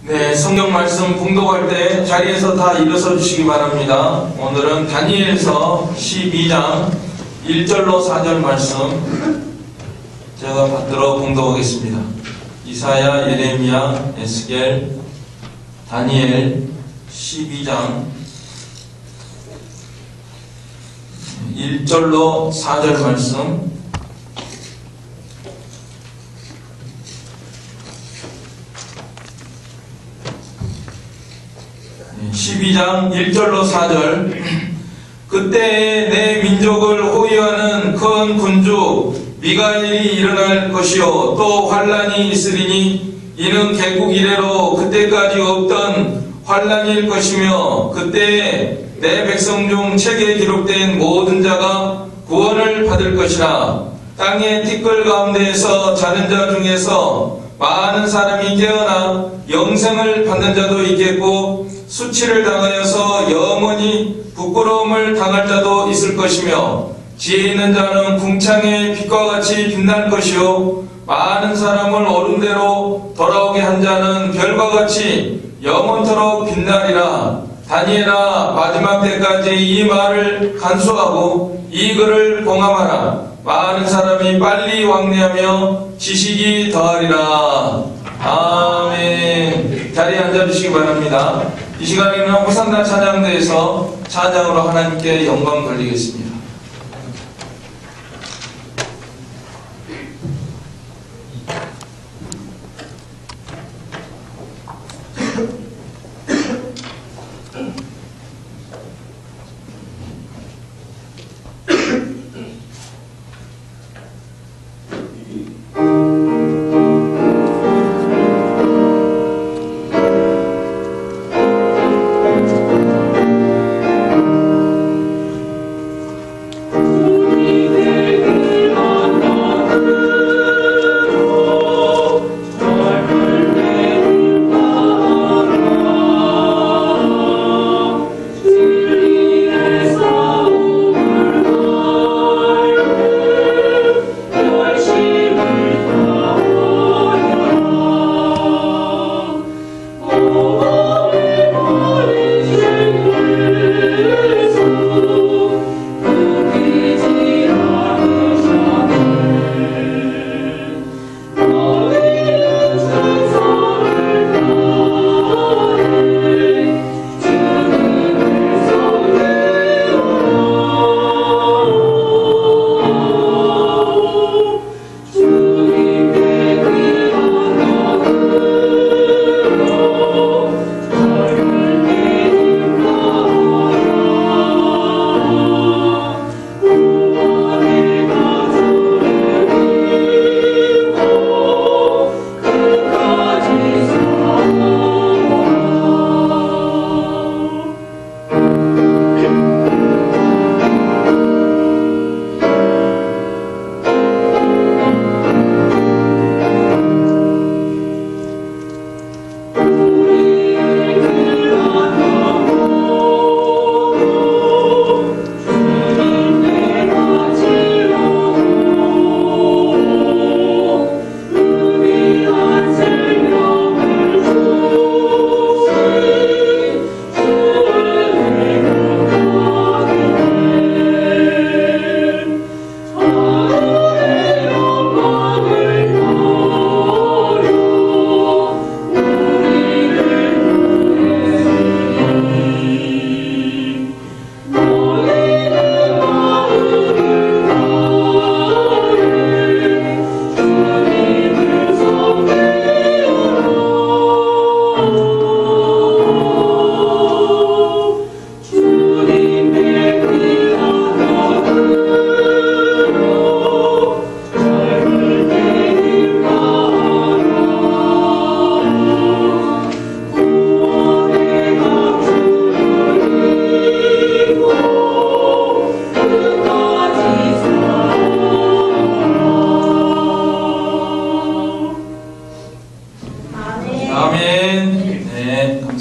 네, 성경 말씀 봉독할 때 자리에서 다 일어서 주시기 바랍니다. 오늘은 다니엘서 12장 1절로 4절 말씀 제가 받들어 봉독하겠습니다. 이사야, 예레미야, 에스겔, 다니엘 12장 1절로 4절 말씀 12장 1절로 4절 그때에 내 민족을 호위하는 큰 군주 미가엘이 일어날 것이요 또 환란이 있으리니 이는 개국 이래로 그때까지 없던 환란일 것이며 그때에 내 백성 중 책에 기록된 모든 자가 구원을 받을 것이라. 땅의 티끌 가운데에서 자는 자 중에서 많은 사람이 깨어나 영생을 받는 자도 있겠고 수치를 당하여서 영원히 부끄러움을 당할 자도 있을 것이며 지혜 있는 자는 궁창의 빛과 같이 빛날 것이요 많은 사람을 옳은대로 돌아오게 한 자는 별과 같이 영원토록 빛나리라. 다니엘아, 마지막 때까지 이 말을 간수하고 이 글을 봉함하라. 많은 사람이 빨리 왕래하며 지식이 더하리라. 아멘. 자리에 앉아주시기 바랍니다. 이 시간에는 호산나 찬양대에서 찬양으로 하나님께 영광 돌리겠습니다.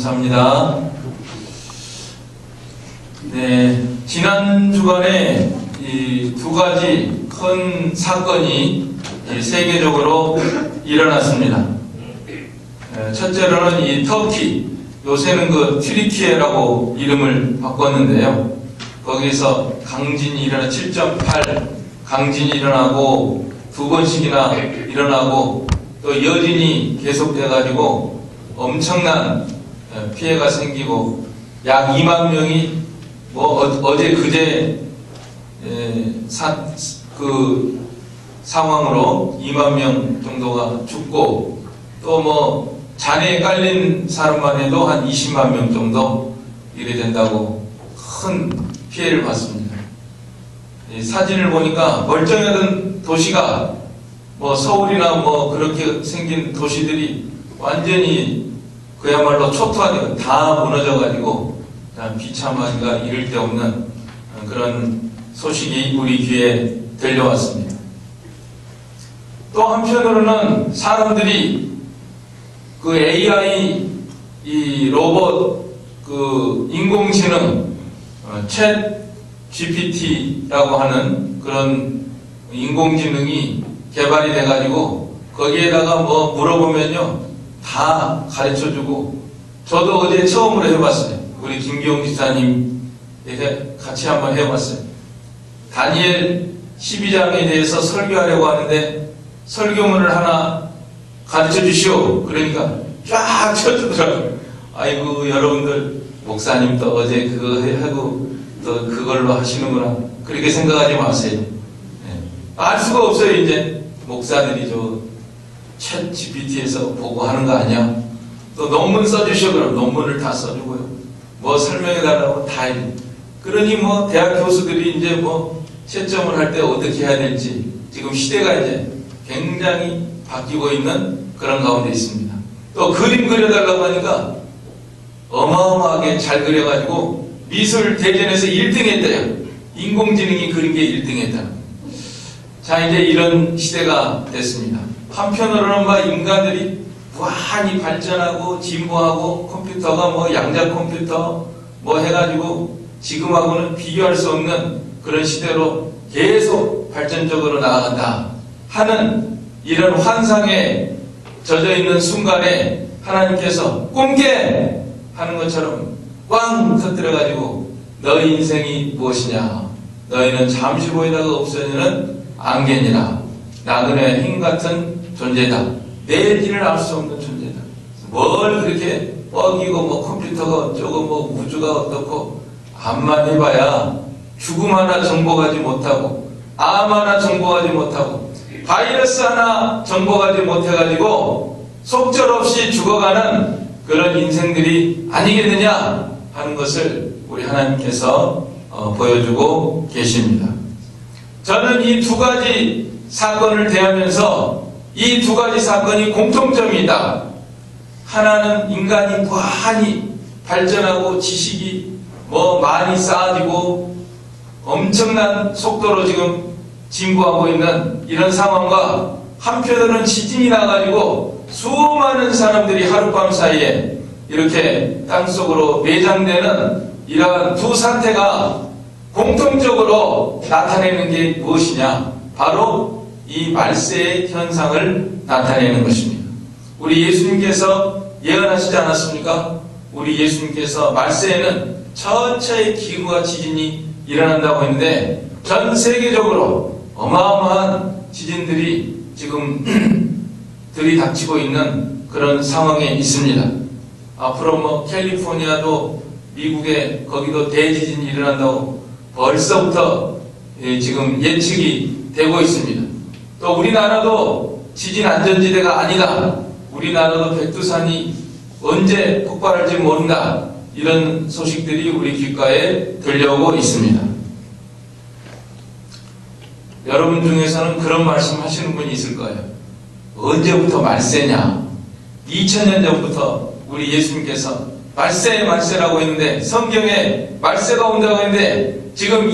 감사합니다. 네, 지난 주간에 이 두 가지 큰 사건이 세계적으로 일어났습니다. 첫째로는 이 터키, 요새는 그 튀르키예라고 이름을 바꿨는데요. 거기서 강진이 일어나 7.8 강진이 일어나고 2번씩이나 일어나고 또 여진이 계속돼가지고 엄청난 피해가 생기고 약 2만 명이 어제 그제 상황으로 2만 명 정도가 죽고 또 잔해에 깔린 사람만 해도 한 20만 명 정도 이래 된다고 큰 피해를 봤습니다. 사진을 보니까 멀쩡하던 도시가 서울이나 그렇게 생긴 도시들이 완전히 그야말로 초토화되고 다 무너져가지고 비참하기가 이를 데 없는 그런 소식이 우리 귀에 들려왔습니다. 또 한편으로는 사람들이 그 AI, 이 로봇, 그 인공지능, 챗 GPT라고 하는 그런 인공지능이 개발이 돼가지고 거기에다가 물어보면요 다 가르쳐주고, 저도 어제 처음으로 해봤어요. 우리 김기용 지사님에게 같이 한번 해봤어요. 다니엘 12장에 대해서 설교하려고 하는데 설교문을 하나 가르쳐 주시오. 그러니까 쫙 쳐주더라고요. 아이고 여러분들 목사님도 어제 그거 하고 또 그걸로 하시는구나. 그렇게 생각하지 마세요. 알 수가 없어요. 이제 목사들이 챗 GPT에서 보고 하는 거 아니야. 또 논문 써주시오. 그럼 논문을 다 써주고요. 설명해달라고 다 해. 그러니 대학 교수들이 이제 채점을 할 때 어떻게 해야 될지 지금 시대가 이제 굉장히 바뀌고 있는 그런 가운데 있습니다. 또 그림 그려달라고 하니까 어마어마하게 잘 그려가지고 미술 대전에서 1등 했대요. 인공지능이 그린 게 1등 했다. 자, 이제 이런 시대가 됐습니다. 한편으로는 인간들이 무한히 발전하고 진보하고 컴퓨터가 양자 컴퓨터 해가지고 지금하고는 비교할 수 없는 그런 시대로 계속 발전적으로 나아간다 하는 이런 환상에 젖어 있는 순간에 하나님께서 꿈깨 하는 것처럼 꽝 터뜨려가지고 너희 인생이 무엇이냐, 너희는 잠시 보이다가 없어지는 안개니라. 나그네의 힘 같은 존재다. 내일을 알 수 없는 존재다. 뭘 그렇게 뻐기고 컴퓨터가 어쩌고 우주가 어떻고 암만 해봐야 죽음 하나 정복하지 못하고 암 하나 정복하지 못하고 바이러스 하나 정복하지 못해가지고 속절없이 죽어가는 그런 인생들이 아니겠느냐 하는 것을 우리 하나님께서 보여주고 계십니다. 저는 이 두 가지 사건을 대하면서 이 두 가지 사건이 공통점이 있다. 하나는 인간이 무한히 발전하고 지식이 많이 쌓아지고 엄청난 속도로 지금 진보하고 있는 이런 상황과 한편으로는 지진이 나가지고 수많은 사람들이 하룻밤 사이에 이렇게 땅속으로 매장되는 이러한 두 상태가 공통적으로 나타내는 게 무엇이냐? 바로 이 말세의 현상을 나타내는 것입니다. 우리 예수님께서 예언하시지 않았습니까? 우리 예수님께서 말세에는 천차의 기근과 지진이 일어난다고 했는데 전 세계적으로 어마어마한 지진들이 지금 들이닥치고 있는 그런 상황에 있습니다. 앞으로 캘리포니아도 미국에 거기도 대지진이 일어난다고 벌써부터 지금 예측이 되고 있습니다. 또 우리나라도 지진 안전지대가 아니다. 우리나라도 백두산이 언제 폭발할지 모른다. 이런 소식들이 우리 귓가에 들려오고 있습니다. 여러분 중에서는 그런 말씀 하시는 분이 있을 거예요. 언제부터 말세냐? 2000년 전부터 우리 예수님께서 말세라고 했는데 성경에 말세가 온다고 했는데 지금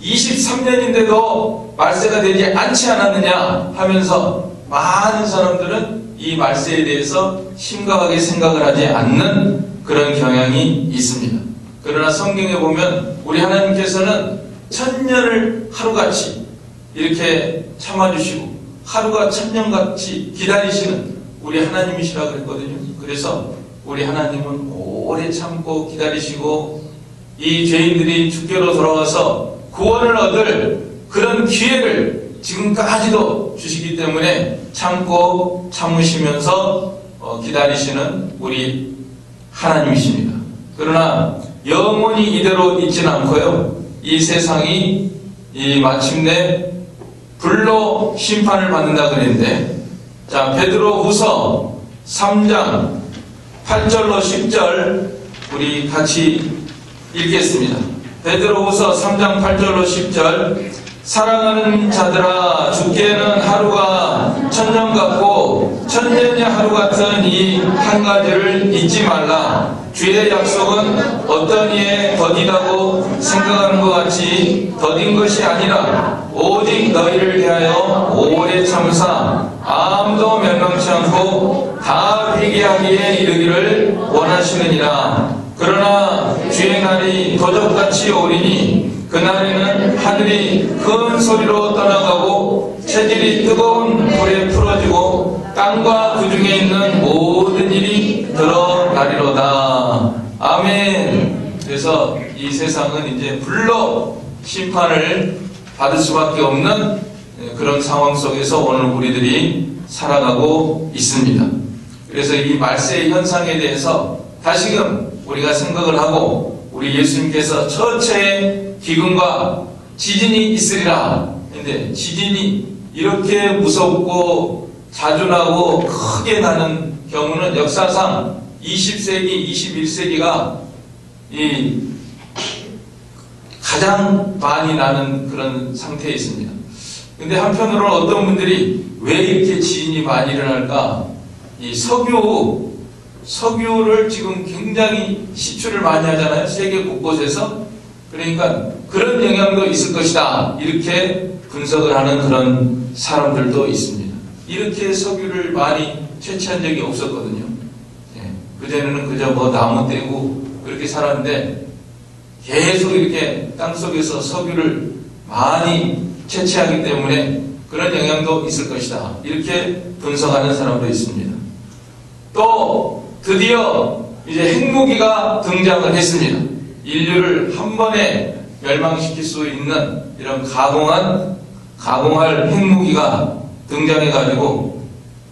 2023년인데도 말세가 되지 않지 않았느냐 하면서 많은 사람들은 이 말세에 대해서 심각하게 생각을 하지 않는 그런 경향이 있습니다. 그러나 성경에 보면 우리 하나님께서는 1000년을 하루같이 이렇게 참아주시고 하루가 1000년같이 기다리시는 우리 하나님이시라 그랬거든요. 그래서 우리 하나님은 오래 참고 기다리시고 이 죄인들이 주께로 돌아와서 구원을 얻을 그런 기회를 지금까지도 주시기 때문에 참고 참으시면서 기다리시는 우리 하나님이십니다. 그러나 영원히 이대로 있지는 않고요. 이 세상이 마침내 불로 심판을 받는다 그랬는데, 자, 베드로후서 3장 8절로 10절 우리 같이 읽겠습니다. 베드로후서 3장 8절로 10절. 사랑하는 자들아, 주께는 하루가 천년 같고 천년이 하루 같은 이 한 가지를 잊지 말라. 주의 약속은 어떤 이에 더디다고 생각하는 것 같이 더딘 것이 아니라 오직 너희를 대하여 오래 참으사 아무도 멸망치 않고 다 회개하기에 이르기를 원하시느니라. 그러나 주의 날이 도적같이 오리니 그날에는 하늘이 큰 소리로 떠나가고 체질이 뜨거운 불에 풀어지고 땅과 그 중에 있는 모든 일이 드러나리로다. 아멘. 그래서 이 세상은 이제 불로 심판을 받을 수밖에 없는 그런 상황 속에서 오늘 우리들이 살아가고 있습니다. 그래서 이 말세의 현상에 대해서 다시금 우리가 생각을 하고, 우리 예수님께서 처처에 기근과 지진이 있으리라. 근데 지진이 이렇게 무섭고 자주 나고 크게 나는 경우는 역사상 20세기, 21세기가 가장 많이 나는 그런 상태에 있습니다. 근데 한편으로는 어떤 분들이 왜 이렇게 지진이 많이 일어날까? 이 석유를 지금 굉장히 시출을 많이 하잖아요. 세계 곳곳에서. 그러니까 그런 영향도 있을 것이다. 이렇게 분석을 하는 그런 사람들도 있습니다. 이렇게 석유를 많이 채취한 적이 없었거든요. 그전에는 그저 나무 떼고 그렇게 살았는데 계속 이렇게 땅속에서 석유를 많이 채취하기 때문에 그런 영향도 있을 것이다. 이렇게 분석하는 사람도 있습니다. 또 드디어 이제 핵무기가 등장을 했습니다. 인류를 한 번에 멸망시킬 수 있는 이런 가공할 핵무기가 등장해가지고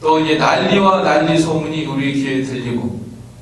또 이제 난리와 난리 소문이 우리 귀에 들리고,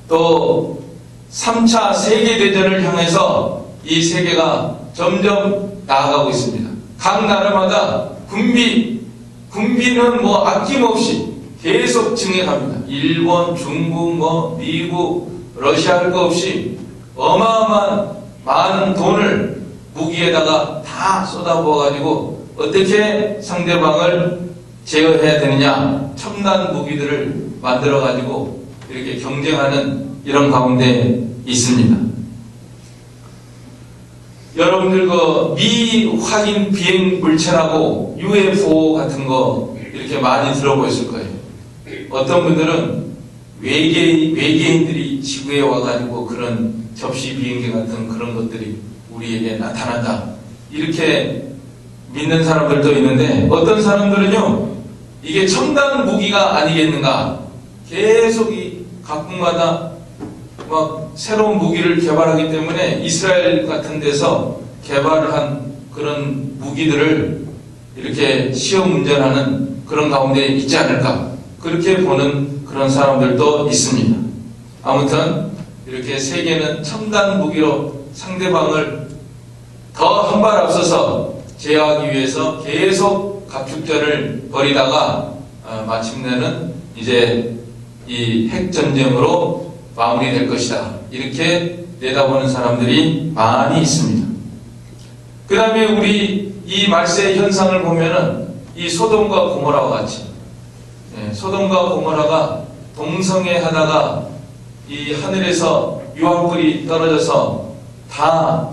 또 3차 세계대전을 향해서 이 세계가 점점 나아가고 있습니다. 각 나라마다 군비는 아낌없이 계속 증액합니다. 일본, 중국, 미국, 러시아 할 거 없이 어마어마한 많은 돈을 무기에다가 다 쏟아부어가지고 어떻게 상대방을 제어해야 되느냐, 첨단 무기들을 만들어가지고 이렇게 경쟁하는 이런 가운데 있습니다. 여러분들 미확인 비행 물체라고 UFO 같은 거 이렇게 많이 들어보셨을 거예요. 어떤 분들은 외계인들이 지구에 와가지고 그런 접시 비행기 같은 그런 것들이 우리에게 나타난다. 이렇게 믿는 사람들도 있는데, 어떤 사람들은요, 이게 첨단 무기가 아니겠는가. 계속 이 각국마다 새로운 무기를 개발하기 때문에 이스라엘 같은 데서 개발을 한 그런 무기들을 이렇게 시험 운전하는 그런 가운데 있지 않을까. 그렇게 보는 그런 사람들도 있습니다. 아무튼 이렇게 세계는 첨단 무기로 상대방을 더 한 발 앞서서 제어하기 위해서 계속 각축전을 벌이다가 마침내는 이제 이 핵전쟁으로 마무리될 것이다. 이렇게 내다보는 사람들이 많이 있습니다. 그 다음에 우리 이 말세의 현상을 보면은 이 소돔과 고모라와 같이, 소돔과 고모라가 동성애 하다가 이 하늘에서 유황불이 떨어져서 다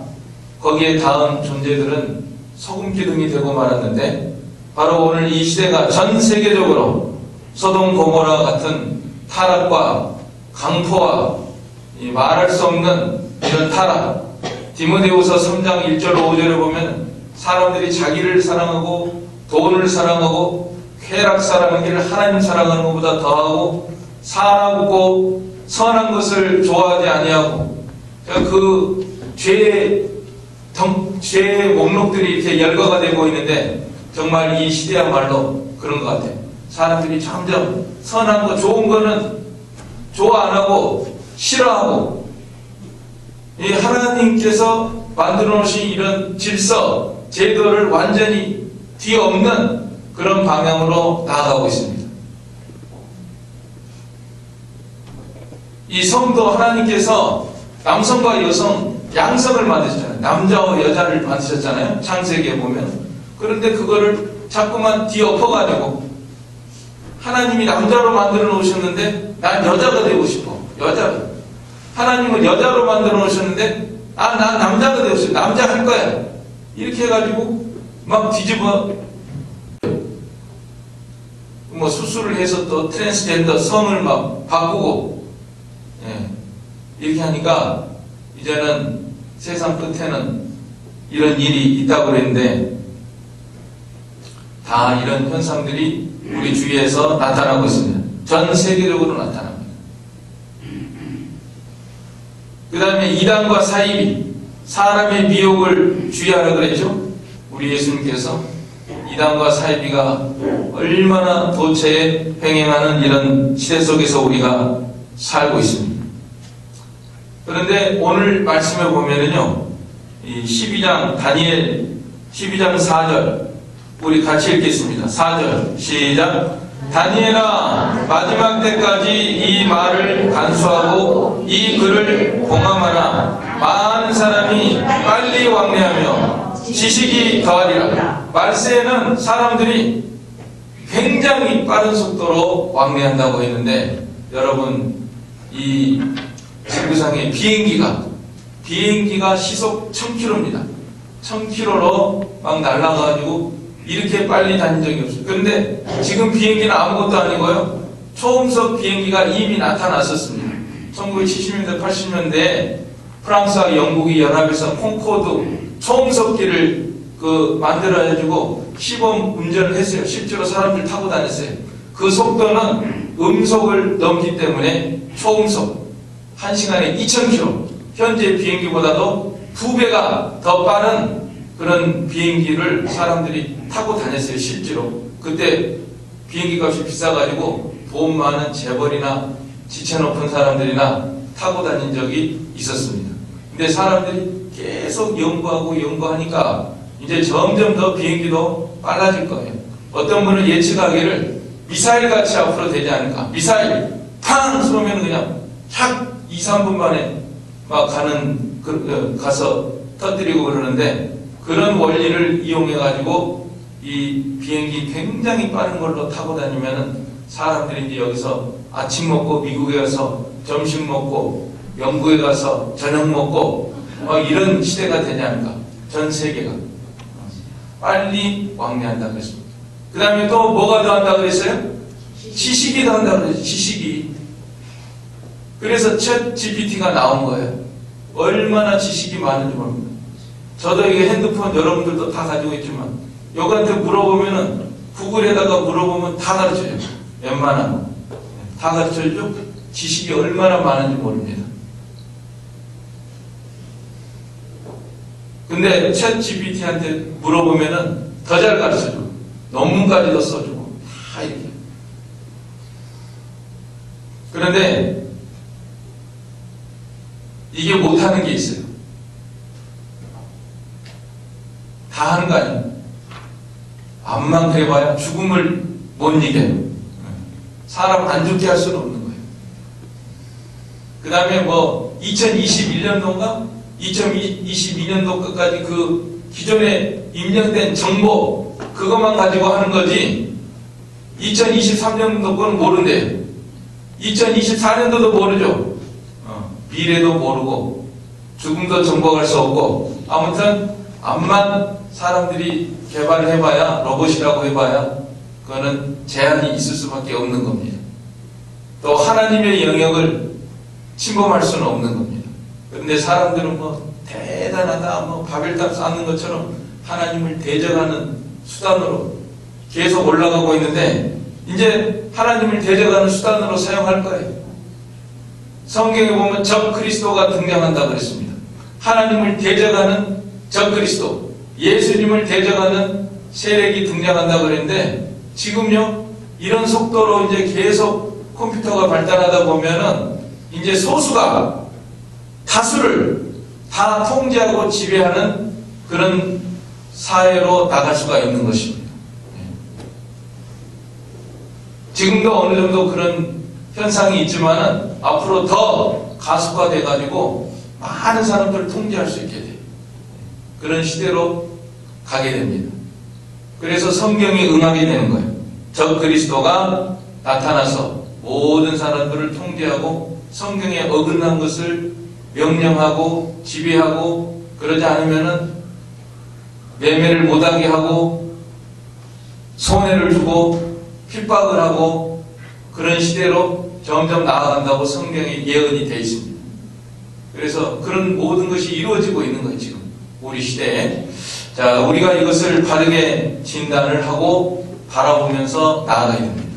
거기에 닿은 존재들은 소금 기둥이 되고 말았는데, 바로 오늘 이 시대가 전 세계적으로 소돔 고모라 같은 타락과 강포와 말할 수 없는 이런 타락. 디모데후서 3장 1절 5절에 보면 사람들이 자기를 사랑하고 돈을 사랑하고 쾌락 사랑하는 길을 하나님 사랑하는 것보다 더하고 사랑하고 선한 것을 좋아하지 아니하고 그 죄의 목록들이 이렇게 열거가 되고 있는데 정말 이 시대야말로 그런 것 같아요. 사람들이 점점 선한 거 좋은 거는 좋아 안 하고 싫어하고 이 하나님께서 만들어 놓으신 이런 질서, 제도를 완전히 뒤엎는 그런 방향으로 나아가고 있습니다. 이 성도 하나님께서 남성과 여성 양성을 만드셨잖아요. 남자와 여자를 만드셨잖아요. 창세기에 보면. 그런데 그거를 자꾸만 뒤엎어가지고 하나님이 남자로 만들어 놓으셨는데 난 여자가 되고 싶어. 여자로. 하나님은 여자로 만들어 놓으셨는데 난 남자가 되고 싶어. 남자 할 거야. 이렇게 해가지고 막 뒤집어 뭐 수술을 해서 또 트랜스젠더 성을 막 바꾸고 이렇게 하니까 이제는 세상 끝에는 이런 일이 있다고 그랬는데 다 이런 현상들이 우리 주위에서 나타나고 있습니다. 전 세계적으로 나타납니다. 그 다음에 이단과 사이비, 사람의 미혹을 주의하라 그랬죠? 우리 예수님께서 이단과 사이비가 얼마나 도처에 횡행하는 이런 시대 속에서 우리가 살고 있습니다. 그런데 오늘 말씀을 보면은요, 이 12장, 다니엘 12장 4절, 우리 같이 읽겠습니다. 4절, 시작. 다니엘아, 마지막 때까지 이 말을 간수하고 이 글을 공함하나 많은 사람이 빨리 왕래하며 지식이 더하리라. 말세에는 사람들이 굉장히 빠른 속도로 왕래한다고 했는데, 여러분, 이 지구상의 비행기가 시속 1000km입니다. 1000km로 막 날아가가지고 이렇게 빨리 다닌 적이 없어요. 그런데 지금 비행기는 아무것도 아니고요. 초음속 비행기가 이미 나타났었습니다. 1970년대, 80년대에 프랑스와 영국이 연합해서 콩코드 초음속기를 만들어가지고 시범 운전을 했어요. 실제로 사람들 타고 다녔어요. 그 속도는 음속을 넘기 때문에 초음속 1시간에 2000km, 현재 비행기보다도 2배가 더 빠른 그런 비행기를 사람들이 타고 다녔어요. 실제로. 그때 비행기 값이 비싸가지고 돈 많은 재벌이나 지체 높은 사람들이나 타고 다닌 적이 있었습니다. 근데 사람들이 계속 연구하니까 이제 점점 더 비행기도 빨라질 거예요. 어떤 분은 예측하기를 미사일 같이 앞으로 되지 않을까. 미사일 팡 쏘면 그냥 약 2, 3분 만에 막 가서 터뜨리고 그러는데, 그런 원리를 이용해가지고 이 비행기 굉장히 빠른 걸로 타고 다니면은 사람들이 이제 여기서 아침 먹고 미국에 가서 점심 먹고 영국에 가서 저녁 먹고 이런 시대가 되지 않을까. 전 세계가 빨리 왕래한다고 했습니다. 그 다음에 또 뭐가 더한다고 그랬어요? 지식이 더한다고 그랬어요. 지식이. 그래서 챗 GPT가 나온 거예요. 얼마나 지식이 많은지 모릅니다. 저도 이게 핸드폰 여러분들도 다 가지고 있지만 여기한테 물어보면은 구글에다가 물어보면 다 가르쳐줘요. 웬만한 거. 다 가르쳐주죠. 지식이 얼마나 많은지 모릅니다. 근데 챗 GPT한테 물어보면은 더 잘 가르쳐줘. 논문까지도 써주고 다 이렇게. 그런데 이게 못하는 게 있어요. 다 하는 거 아니에요. 암만 그래봐야 죽음을 못 이겨요. 사람 안 죽게 할 수는 없는 거예요. 그 다음에 2021년도인가? 2022년도까지 그 기존에 입력된 정보, 그것만 가지고 하는 거지, 2023년도 건 모른대요. 2024년도도 모르죠. 미래도 모르고, 죽음도 정복할 수 없고, 아무튼, 암만 사람들이 개발을 해봐야, 로봇이라고 해봐야, 그거는 제한이 있을 수밖에 없는 겁니다. 또 하나님의 영역을 침범할 수는 없는 겁니다. 그런데 사람들은 대단하다, 바벨탑 쌓는 것처럼 하나님을 대적하는 수단으로 계속 올라가고 있는데 이제 하나님을 대적하는 수단으로 사용할 거예요. 성경에 보면 적 그리스도가 등장한다 그랬습니다. 하나님을 대적하는 적 그리스도, 예수님을 대적하는 세력이 등장한다 그랬는데 지금요 이런 속도로 이제 계속 컴퓨터가 발달하다 보면은 이제 소수가 다수를 다 통제하고 지배하는 그런 사회로 나갈 수가 있는 것입니다. 지금도 어느 정도 그런 현상이 있지만은 앞으로 더 가속화돼 가지고 많은 사람들을 통제할 수 있게 돼요. 그런 시대로 가게 됩니다. 그래서 성경이 응하게 되는 거예요. 적 그리스도가 나타나서 모든 사람들을 통제하고 성경에 어긋난 것을 명령하고 지배하고 그러지 않으면은 매매를 못하게 하고 손해를 주고 핍박을 하고 그런 시대로 점점 나아간다고 성경에 예언이 되어 있습니다. 그래서 그런 모든 것이 이루어지고 있는 거예요, 지금. 우리 시대에. 자, 우리가 이것을 바르게 진단을 하고 바라보면서 나아가야 됩니다.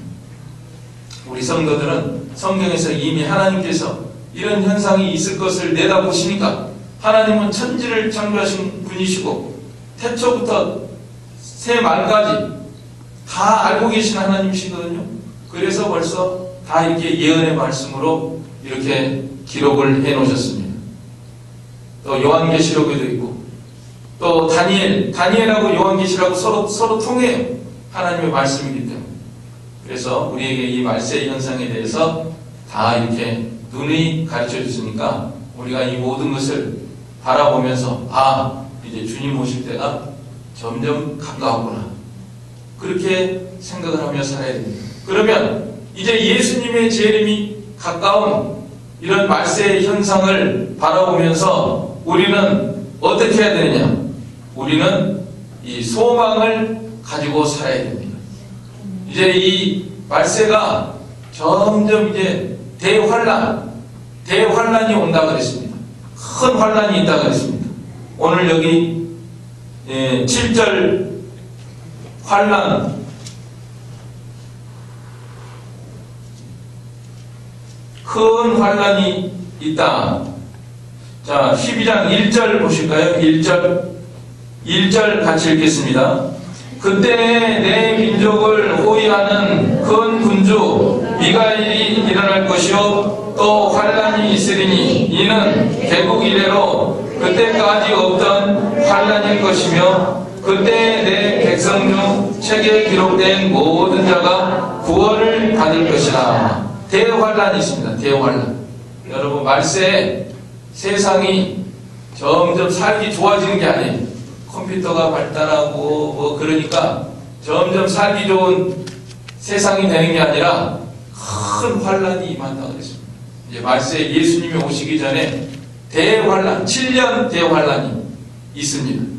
우리 성도들은 성경에서 이미 하나님께서 이런 현상이 있을 것을 내다보시니까 하나님은 천지를 창조하신 분이시고 태초부터 새말까지 다 알고 계신 하나님이시거든요. 그래서 벌써 다 이렇게 예언의 말씀으로 이렇게 기록을 해 놓으셨습니다. 또 요한계시록에도 있고 또 다니엘하고 요한계시록하고 서로 통해요. 하나님의 말씀이기 때문에. 그래서 우리에게 이 말세 현상에 대해서 다 이렇게 눈이 가르쳐 줬으니까 우리가 이 모든 것을 바라보면서 이제 주님 오실 때가 점점 가까웠구나. 그렇게 생각을 하며 살아야 됩니다. 그러면 이제 예수님의 재림이 가까운 이런 말세의 현상을 바라보면서 우리는 어떻게 해야 되느냐? 우리는 이 소망을 가지고 살아야 됩니다. 이제 이 말세가 점점 이제 대환란이 온다 그랬습니다. 큰 환란이 있다 그랬습니다. 오늘 여기 7절 환란, 큰 환란이 있다. 자, 12장 1절 보실까요? 1절 같이 읽겠습니다. 그때 내 민족을 호위하는 큰 군주 미가엘이 일어날 것이요 또 환란이 있으리니 이는 개국 이래로 그때까지 없던 환란일 것이며 그때 내 백성 중 책에 기록된 모든 자가 구원을 받을 것이라. 대환란이 있습니다. 대환란. 여러분 말세에 세상이 점점 살기 좋아지는 게 아니에요. 컴퓨터가 발달하고 그러니까 점점 살기 좋은 세상이 되는 게 아니라 큰 환란이 임한다 그랬습니다. 이제 말세에 예수님이 오시기 전에 대환란, 7년 대환란이 있습니다.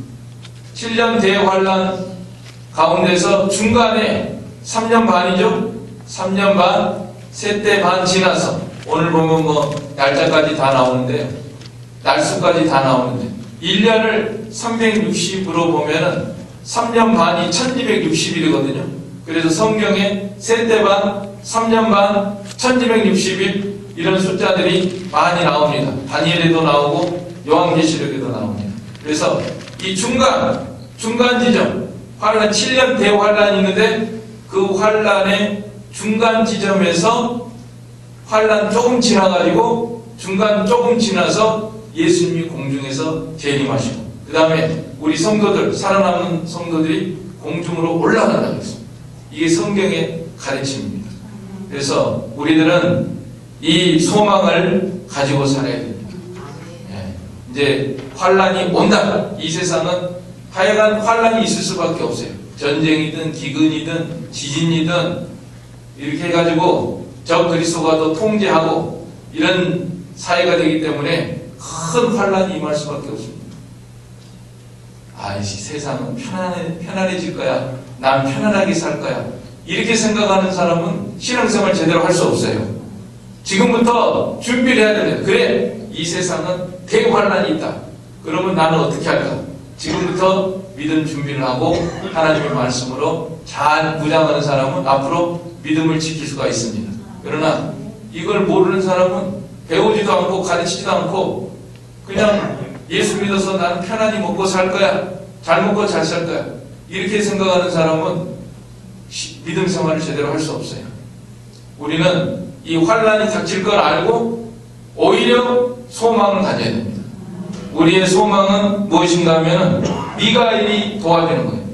7년 대환란 가운데서 중간에 3년 반이죠. 3년 반, 세대 반 지나서 오늘 보면 날짜까지 다 나오는데요. 날수까지 다 나오는데 1년을 360으로 보면은 3년 반이 1260일이거든요. 그래서 성경에 세대 반, 3년 반, 1260일 이런 숫자들이 많이 나옵니다. 다니엘에도 나오고 요한계시록에도 나옵니다. 그래서 이 중간 지점, 환란 7년 대환란이 있는데 그 환란의 중간 지점에서 환란 조금 지나가지고 중간 조금 지나서 예수님이 공중에서 재림하시고 그 다음에 우리 성도들, 살아남은 성도들이 공중으로 올라간다고 했습니다. 이게 성경의 가르침입니다. 그래서 우리들은 이 소망을 가지고 살아야 됩니다. 이제 환란이 온다. 이 세상은 하여간 환란이 있을 수밖에 없어요. 전쟁이든 기근이든 지진이든 이렇게 해가지고 적 그리스도가 더 통제하고 이런 사회가 되기 때문에 큰 환란이 임할 수밖에 없습니다. 이 세상은 편안해질 거야. 난 편안하게 살 거야. 이렇게 생각하는 사람은 신앙생활 제대로 할 수 없어요. 지금부터 준비를 해야 됩니다. 그래, 이 세상은 대환란이 있다. 그러면 나는 어떻게 할까? 지금부터 믿음 준비를 하고 하나님의 말씀으로 잘 무장하는 사람은 앞으로 믿음을 지킬 수가 있습니다. 그러나 이걸 모르는 사람은 배우지도 않고 가르치지도 않고 그냥 예수 믿어서 나는 편안히 먹고 살 거야, 잘 먹고 잘 살 거야, 이렇게 생각하는 사람은 믿음 생활을 제대로 할 수 없어요. 우리는 이 환란이 닥칠 걸 알고 오히려 소망을 가져야 됩니다. 우리의 소망은 무엇인가 하면 미가엘이 도와주는 거예요.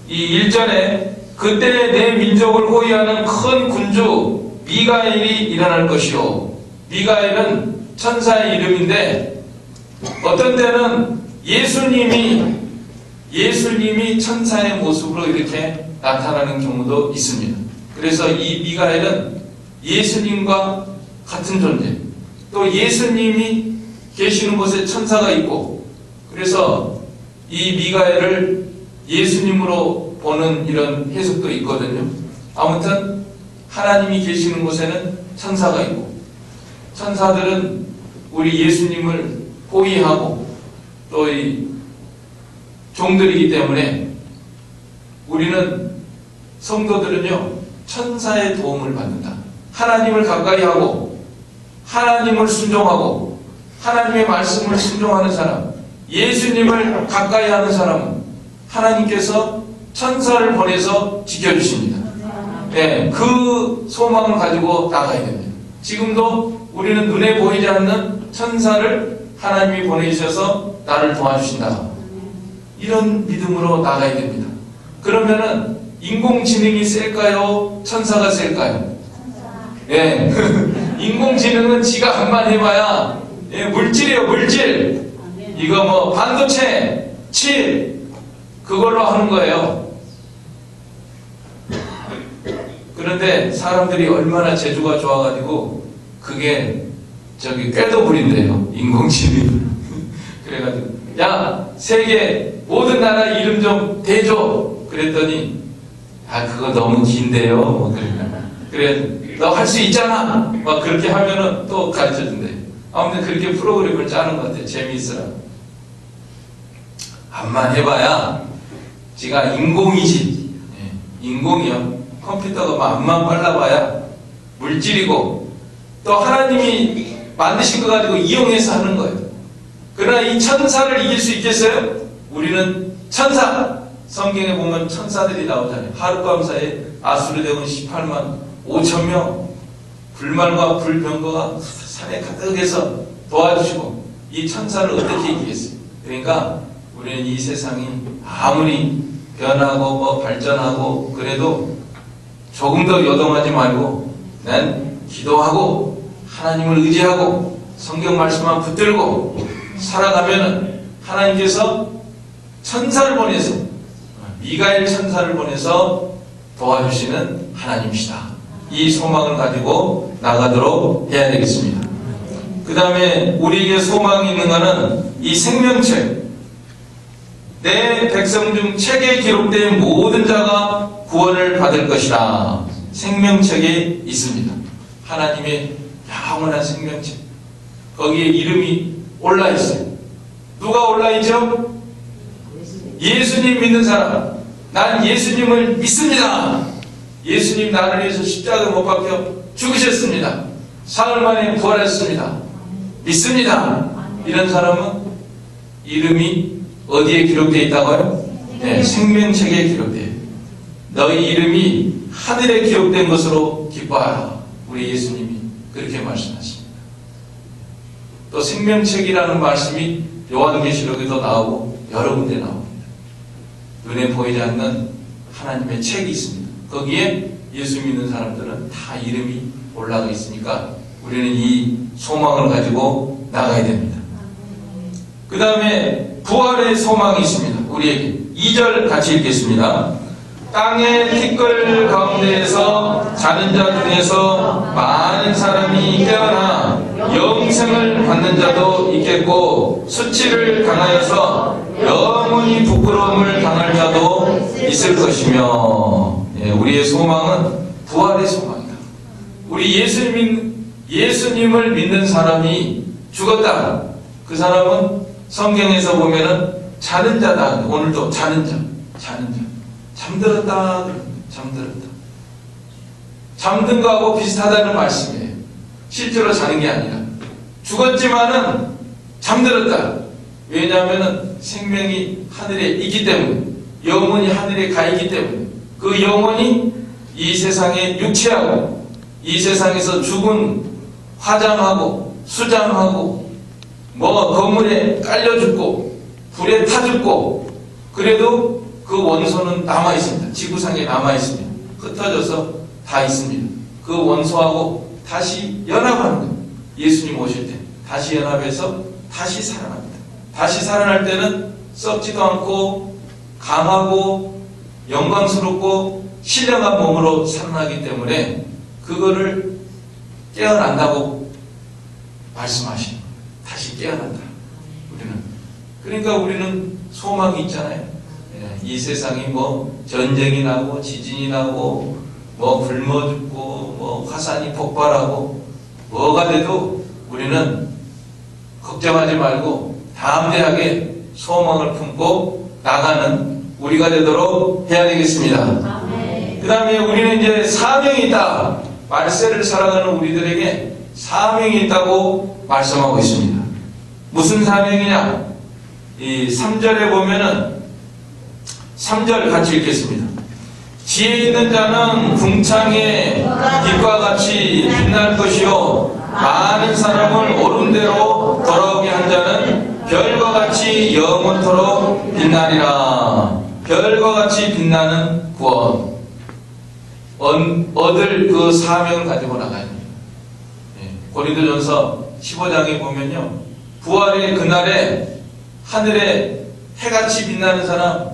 이 1절에 그때 내 민족을 호위하는 큰 군주 미가엘이 일어날 것이요. 미가엘은 천사의 이름인데 어떤 때는 예수님이 천사의 모습으로 이렇게 나타나는 경우도 있습니다. 그래서 이 미가엘은 예수님과 같은 존재, 또 예수님이 계시는 곳에 천사가 있고, 그래서 이 미가엘을 예수님으로 보는 이런 해석도 있거든요. 아무튼 하나님이 계시는 곳에는 천사가 있고, 천사들은 우리 예수님을 호위하고 또 이 종들이기 때문에 우리는 성도들은요 천사의 도움을 받는다. 하나님을 가까이 하고 하나님을 순종하고 하나님의 말씀을 순종하는 사람, 예수님을 가까이 하는 사람은 하나님께서 천사를 보내서 지켜주십니다. 네, 그 소망을 가지고 나가야 됩니다. 지금도 우리는 눈에 보이지 않는 천사를 하나님이 보내주셔서 나를 도와주신다. 이런 믿음으로 나가야 됩니다. 그러면은 인공지능이 셀까요? 천사가 셀까요? 예. 인공지능은 지가 한만 해봐야 물질이에요, 물질. 이거 뭐 반도체, 칩, 그걸로 하는 거예요. 그런데 사람들이 얼마나 재주가 좋아가지고 그게 저기 꾀도 부린대요, 인공지능. 그래가지고 야, 세계 모든 나라 이름 좀 대줘. 그랬더니 그거 너무 긴데요. 뭐 그래 너 할 수 있잖아. 막 그렇게 하면은 또 가르쳐 준대. 아무튼 그렇게 프로그램을 짜는 것 같아요. 재미있어라. 암만 해봐야 지가 인공이지. 인공이요. 컴퓨터가 암만 빨라봐야 물질이고 또 하나님이 만드신 거 가지고 이용해서 하는 거예요. 그러나 이 천사를 이길 수 있겠어요? 우리는 천사, 성경에 보면 천사들이 나오잖아요. 하룻밤 사이에 아수르 대군 18만 5천 명, 불말과 불병거가 산에 가득해서 도와주시고 이 천사를 어떻게 이기겠어요? 그러니까 우리는 이 세상이 아무리 변하고 뭐 발전하고 그래도 조금 더 요동하지 말고 난 기도하고 하나님을 의지하고 성경 말씀만 붙들고 살아가면은 하나님께서 천사를 보내서 미가엘 천사를 보내서 도와주시는 하나님이시다. 이 소망을 가지고 나가도록 해야 되겠습니다. 그 다음에 우리에게 소망이 있는 것은 이 생명책, 내 백성 중 책에 기록된 모든 자가 구원을 받을 것이다. 생명책에 있습니다. 하나님의 영원한 생명책, 거기에 이름이 올라있어요. 누가 올라있죠? 예수님 믿는 사람. 난 예수님을 믿습니다. 예수님 나를 위해서 십자가 못 박혀 죽으셨습니다. 사흘 만에 부활했습니다. 믿습니다. 이런 사람은 이름이 어디에 기록되어 있다고요? 네, 생명책에 기록되어 있어요. 너희 이름이 하늘에 기록된 것으로 기뻐하라. 우리 예수님이 그렇게 말씀하십니다. 또 생명책이라는 말씀이 요한계시록에도 나오고 여러 군데 나옵니다. 눈에 보이지 않는 하나님의 책이 있습니다. 거기에 예수 믿는 사람들은 다 이름이 올라가 있으니까 우리는 이 소망을 가지고 나가야 됩니다. 그 다음에 부활의 소망이 있습니다. 우리에게 2절 같이 읽겠습니다. 땅의 티끌 가운데에서 자는 자 중에서 많은 사람이 깨어나 영생을 받는 자도 있겠고 수치를 당하여서 영원히 부끄러움을 당할 자도 있을 것이며, 우리의 소망은 부활의 소망이다. 우리 예수님을 믿는 사람이 죽었다. 그 사람은 성경에서 보면은 자는 자다. 오늘도 자는 자. 잠들었다. 잠들었다. 잠든 거하고 비슷하다는 말씀이에요. 실제로 자는 게 아니라. 죽었지만은 잠들었다. 왜냐하면 생명이 하늘에 있기 때문에, 영혼이 하늘에 가 있기 때문에, 그 영혼이 이 세상에 육체하고 이 세상에서 죽은 화장하고 수장하고 건물에 깔려 죽고 불에 타 죽고, 그래도 그 원소는 남아 있습니다. 지구상에 남아 있습니다. 흩어져서 다 있습니다. 그 원소하고 다시 연합하는 거예요. 예수님 오실 때 다시 연합해서 다시 살아납니다. 다시 살아날 때는 썩지도 않고 강하고 영광스럽고 신령한 몸으로 살아나기 때문에 그거를 깨어난다고 말씀하시는 거예요. 다시 깨어난다. 그러니까 우리는 소망이 있잖아요. 이 세상이 전쟁이 나고 지진이 나고 굶어 죽고 화산이 폭발하고 뭐가 돼도 우리는 걱정하지 말고 담대하게 소망을 품고 나가는 우리가 되도록 해야 되겠습니다. 그 다음에 우리는 이제 사명이 있다. 말세를 살아가는 우리들에게 사명이 있다고 말씀하고 있습니다. 무슨 사명이냐? 이 3절에 보면은 3절 같이 읽겠습니다. 지혜 있는 자는 궁창의 빛과 같이 빛날 것이요, 많은 사람을 옳은 대로 돌아오게 한 자는 별과 같이 영원토록 빛나리라. 별과 같이 빛나는 구원, 얻을 그 사명을 가지고 나가야 됩니다. 고린도전서 15장에 보면요, 부활의 그날에 하늘에 해같이 빛나는 사람,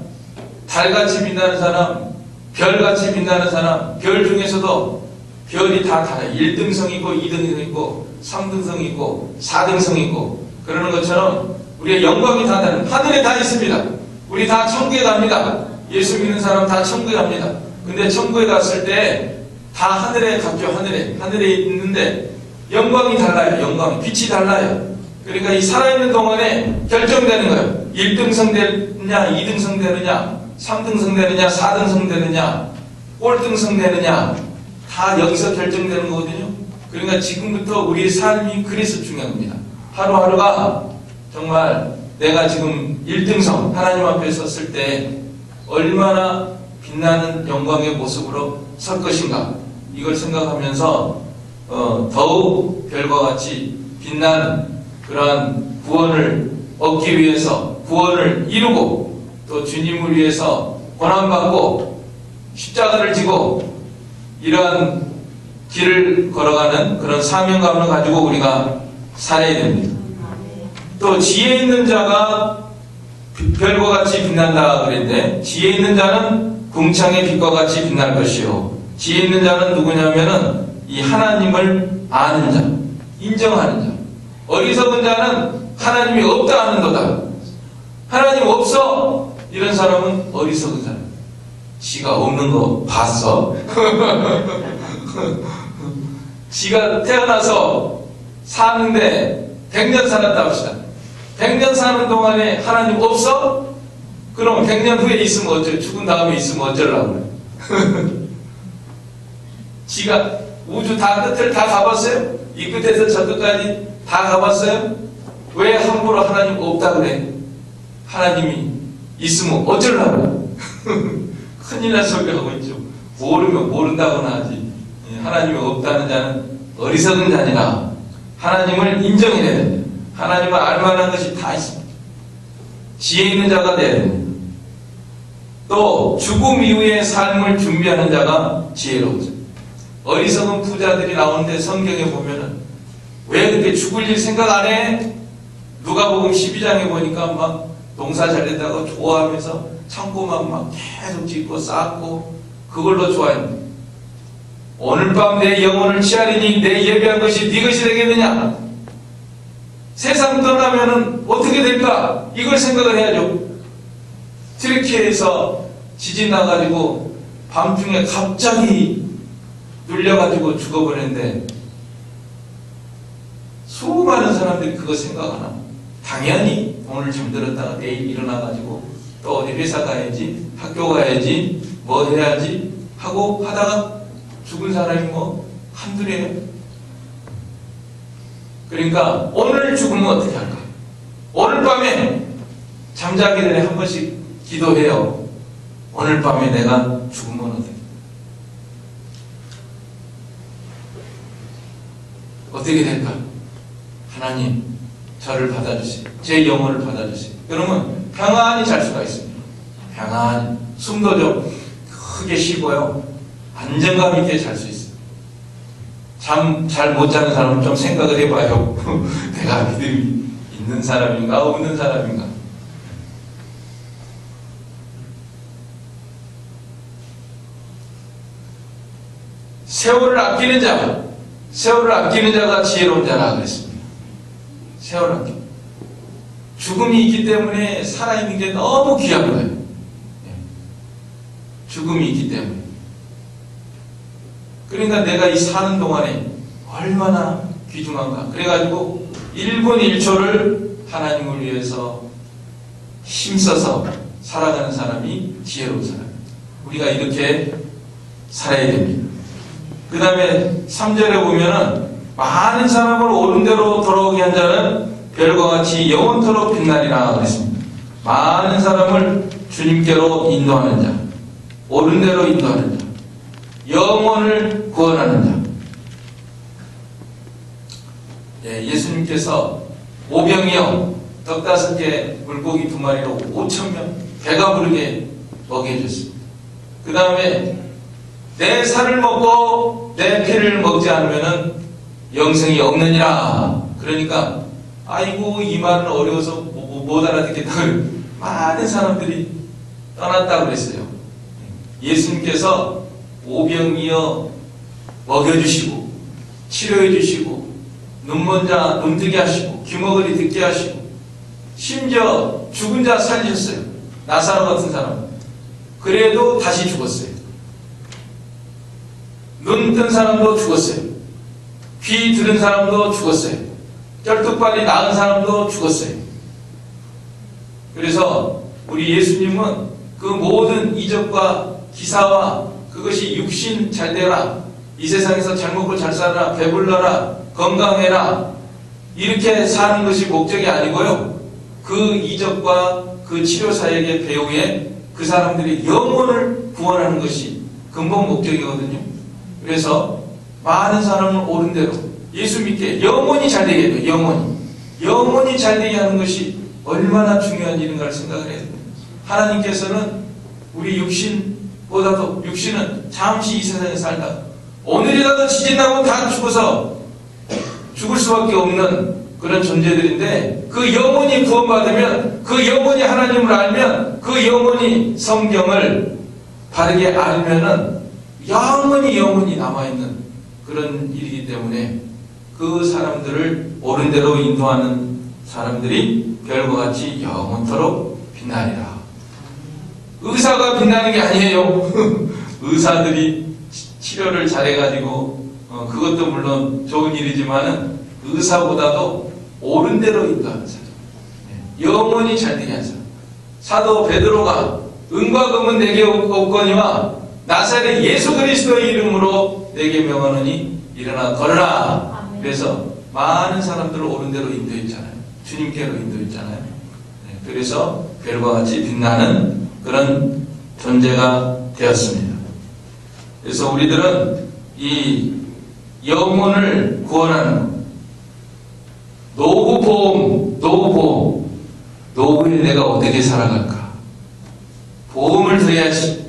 달같이 빛나는 사람, 별같이 빛나는 사람, 별 중에서도 별이 다 달라요. 1등성 있고 2등성 있고 3등성 있고 4등성 있고, 그러는 것처럼 우리의 영광이 다 다른, 하늘에 다 있습니다. 우리 다 천국에 갑니다. 예수 믿는 사람 다 천국에 갑니다. 근데 천국에 갔을 때 다 하늘에 갔죠. 하늘에 있는데 영광이 달라요. 영광이, 빛이 달라요. 그러니까 이 살아있는 동안에 결정되는 거예요. 1등성 되느냐, 2등성 되느냐, 3등성 되느냐, 4등성 되느냐, 꼴등성 되느냐, 다 여기서 결정되는 거거든요. 그러니까 지금부터 우리의 삶이 그래서 중요한 겁니다. 하루하루가 정말 내가 지금 1등성 하나님 앞에 섰을 때 얼마나 빛나는 영광의 모습으로 설 것인가, 이걸 생각하면서 더욱 별과 같이 빛나는 그러한 구원을 얻기 위해서, 구원을 이루고 또 주님을 위해서 고난받고 십자가를 지고 이러한 길을 걸어가는 그런 사명감을 가지고 우리가 살아야 됩니다. 또 지혜 있는 자가 별과 같이 빛난다 그랬는데, 지혜 있는 자는 궁창의 빛과 같이 빛날 것이요, 지혜 있는 자는 누구냐면은 이 하나님을 아는 자, 인정하는 자. 어리석은 자는 하나님이 없다 하는도다. 하나님 없어, 이런 사람은 어리석은 사람. 지가 없는 거 봤어? 지가 태어나서 사는데 100년 살았다 합시다. 100년 사는 동안에 하나님 없어? 그럼 100년 후에 있으면 어쩌, 죽은 다음에 있으면 어쩌려고 그래? 지가 우주 다 끝을 다 가봤어요? 이 끝에서 저 끝까지 다 가봤어요? 왜 함부로 하나님 없다 그래? 하나님이 있으면 어쩌려고 그래? 큰일 날 소리 하고 있죠. 모르면 모른다고나 하지. 하나님이 없다는 자는 어리석은 자니라. 하나님을 인정해야 됩니다. 하나님을 알만한 것이 다 있습니다. 지혜 있는 자가 되어야 됩니다. 또 죽음 이후의 삶을 준비하는 자가 지혜로우죠. 어리석은 부자들이 나오는데 성경에 보면은 왜 그렇게 죽을 일 생각 안 해? 누가복음 12장에 보니까 막 농사 잘 된다고 좋아하면서 창고만 막 계속 짓고 쌓고 그걸로 좋아합니다. 오늘 밤 내 영혼을 취하리니 내 예배한 것이 네 것이 되겠느냐? 세상 떠나면은 어떻게 될까? 이걸 생각을 해야죠. 트리키에서 지진 나가지고 밤중에 갑자기 눌려가지고 죽어버렸는데 수많은 사람들이 그거 생각 안 하고 당연히 오늘 잠들었다가 내일 일어나가지고 또 어디 회사 가야지, 학교 가야지, 뭐 해야지 하고 하다가 죽은 사람이 뭐 한둘이에요. 그러니까 오늘 죽으면 어떻게 할까? 오늘 밤에 잠자기 전에 한 번씩 기도해요. 오늘 밤에 내가 죽으면 어떻게 될까? 하나님, 저를 받아주세요. 제 영혼을 받아주세요. 그러면 평안히 잘 수가 있습니다. 평안히. 숨도 좀 크게 쉬고요. 안정감 있게 잘 수 있어요. 잠 잘 못 자는 사람은 좀 생각을 해봐요. 내가 믿음이 있는 사람인가, 없는 사람인가. 세월을 아끼는 자, 세월을 아끼는 자가 지혜로운 자라 그랬습니다. 세월을 아끼는. 죽음이 있기 때문에 살아있는 게 너무 귀한 거예요. 죽음이 있기 때문에. 그러니까 내가 이 사는 동안에 얼마나 귀중한가. 그래가지고 1분 1초를 하나님을 위해서 힘써서 살아가는 사람이 지혜로운 사람입니다. 우리가 이렇게 살아야 됩니다. 그 다음에 3절에 보면은 많은 사람을 옳은 대로 돌아오게 한 자는 별과 같이 영원토록 빛나리라 그랬습니다. 많은 사람을 주님께로 인도하는 자, 옳은 대로 인도하는 자, 영혼을 구원하는 자. 예수님께서 오병이어 떡 5개 물고기 2마리로 5,000명 배가 부르게 먹여줬습니다. 그 다음에 내 살을 먹고 내 피를 먹지 않으면 영생이 없느니라. 그러니까 아이고 이 말은 어려워서 못 알아듣겠다. 많은 사람들이 떠났다고 그랬어요. 예수님께서 오병이어 먹여주시고 치료해주시고 눈먼 자 눈뜨게 하시고 귀머거리 듣게 하시고 심지어 죽은 자 살리셨어요. 나사로 같은 사람. 그래도 다시 죽었어요. 눈 뜬 사람도 죽었어요. 귀 들은 사람도 죽었어요. 쩔뚝발이 나은 사람도 죽었어요. 그래서 우리 예수님은 그 모든 이적과 기사와 그것이 육신 잘 되라, 이 세상에서 잘 먹고 잘 살아라, 배불러라, 건강해라, 이렇게 사는 것이 목적이 아니고요. 그 이적과 그 치료사에게 배우에 그 사람들이 영혼을 구원하는 것이 근본 목적이거든요. 그래서 많은 사람을 옳은 대로 예수 믿게 영혼이 잘 되게 해요. 영혼이 잘 되게 하는 것이 얼마나 중요한 일인가를 생각을 해야 됩니다. 하나님께서는 우리 육신보다도 육신은 잠시 이 세상에 살다가 오늘이라도 지진나면 다 죽어서 죽을 수밖에 없는 그런 존재들인데 그 영혼이 구원받으면 그 영혼이 하나님을 알면 그 영혼이 성경을 바르게 알면은 영원히 남아있는 그런 일이기 때문에 그 사람들을 옳은 대로 인도하는 사람들이 별과 같이 영원토록 빛나리라. 의사가 빛나는 게 아니에요. 의사들이 치료를 잘해가지고 그것도 물론 좋은 일이지만은 의사보다도 옳은 대로 인도하는 사람, 영원히 잘 되게 하는 사람. 사도 베드로가 은과 금은 내게 없거니와 나사렛 예수 그리스도의 이름으로 내게 명하노니 일어나 걸어라. 그래서 많은 사람들을 옳은 대로 인도했잖아요. 주님께로 인도했잖아요. 그래서 별과 같이 빛나는 그런 존재가 되었습니다. 그래서 우리들은 이 영혼을 구원하는 노후보험, 노후에 내가 어떻게 살아갈까? 보험을 들여야지.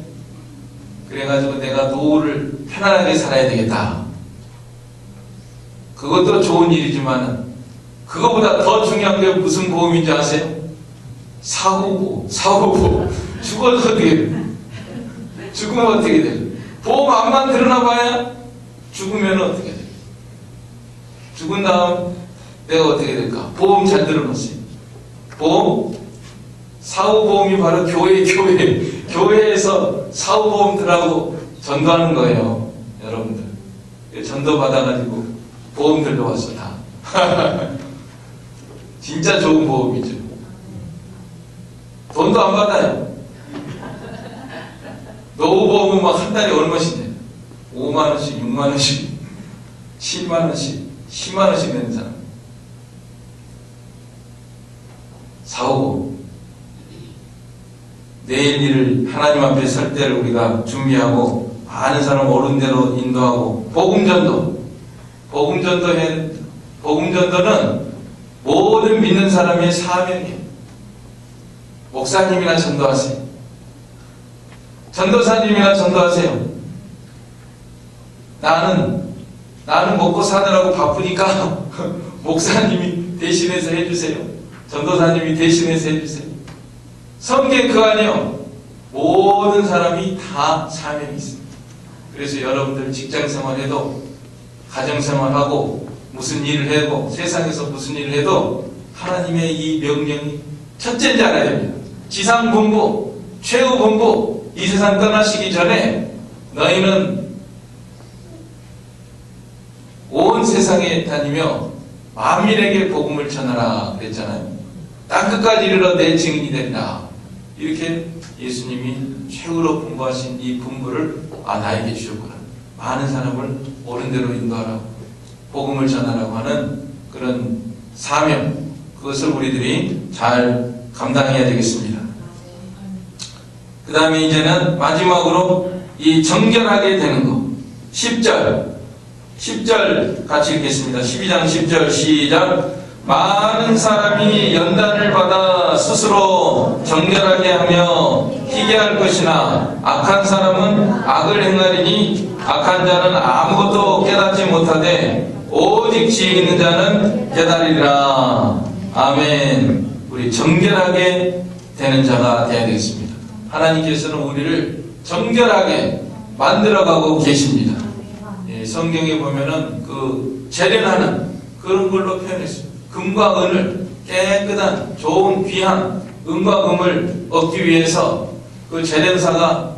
그래가지고 내가 노후를 편안하게 살아야 되겠다. 그것도 좋은 일이지만 그거보다 더 중요한 게 무슨 보험인지 아세요? 사후보험. 죽어도 어떻게 돼? 죽으면 어떻게 돼? 보험 안만 들어놔봐야 죽으면 어떻게 돼? 죽은 다음 내가 어떻게 될까? 보험 잘 들어놓으세요. 보험? 사후보험이 바로 교회에서 사후보험들하고 전도하는 거예요. 여러분들. 전도 받아가지고 보험 들러왔어, 다. 진짜 좋은 보험이죠. 돈도 안 받아요. 노후보험은 막 한 달에 얼마씩 내요? 5만원씩, 6만원씩, 7만원씩, 10만원씩 내는 사람. 사오고, 내일 일을 하나님 앞에 설 때를 우리가 준비하고, 많은 사람 옳은 대로 인도하고, 복음전도는 모든 믿는 사람의 사명이에요. 목사님이나 전도하세요. 전도사님이나 전도하세요. 나는 먹고 사느라고 바쁘니까 목사님이 대신해서 해주세요. 전도사님이 대신해서 해주세요. 성경 그 안에요. 모든 사람이 다 사명이 있습니다. 그래서 여러분들 직장생활해도 가정생활하고 무슨 일을 해도 세상에서 무슨 일을 해도 하나님의 이 명령이 첫째인지 알아야 됩니다. 지상본부, 최후본부, 이 세상 떠나시기 전에 너희는 온 세상에 다니며 만민에게 복음을 전하라 그랬잖아요. 땅끝까지 이르러 내 증인이 된다. 이렇게 예수님이 최후로 분부하신 이 분부를 나에게 주셨구나. 많은 사람을 옳은 대로 인도하라고, 복음을 전하라고 하는 그런 사명, 그것을 우리들이 잘 감당해야 되겠습니다. 그 다음에 이제는 마지막으로 이 정결하게 되는 것. 10절 같이 읽겠습니다. 12장 10절 시작. 많은 사람이 연단을 받아 스스로 정결하게 하며 희게 할 것이나 악한 사람은 악을 행하리니 악한 자는 아무것도 깨닫지 못하되 오직 지혜 있는 자는 깨달으리라. 아멘. 우리 정결하게 되는 자가 되어야 되겠습니다. 하나님께서는 우리를 정결하게 만들어가고 계십니다. 예, 성경에 보면은 그 재련하는 그런 걸로 표현했습니다. 금과 은을, 깨끗한 좋은 귀한 은과 금을 얻기 위해서 그 재련사가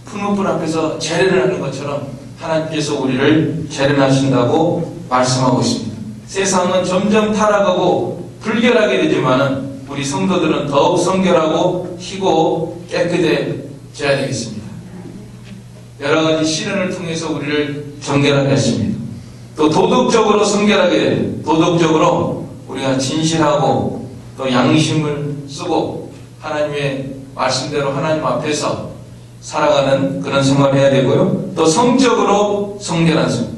푸른불 앞에서 재련을 하는 것처럼 하나님께서 우리를 재련하신다고 말씀하고 있습니다. 세상은 점점 타락하고 불결하게 되지만은 우리 성도들은 더욱 성결하고 희고 깨끗해져야 되겠습니다. 여러 가지 시련을 통해서 우리를 정결하게 했습니다. 또 도덕적으로 성결하게 됩니다. 도덕적으로 우리가 진실하고 또 양심을 쓰고 하나님의 말씀대로 하나님 앞에서 살아가는 그런 생활을 해야 되고요. 또 성적으로 성결한 삶.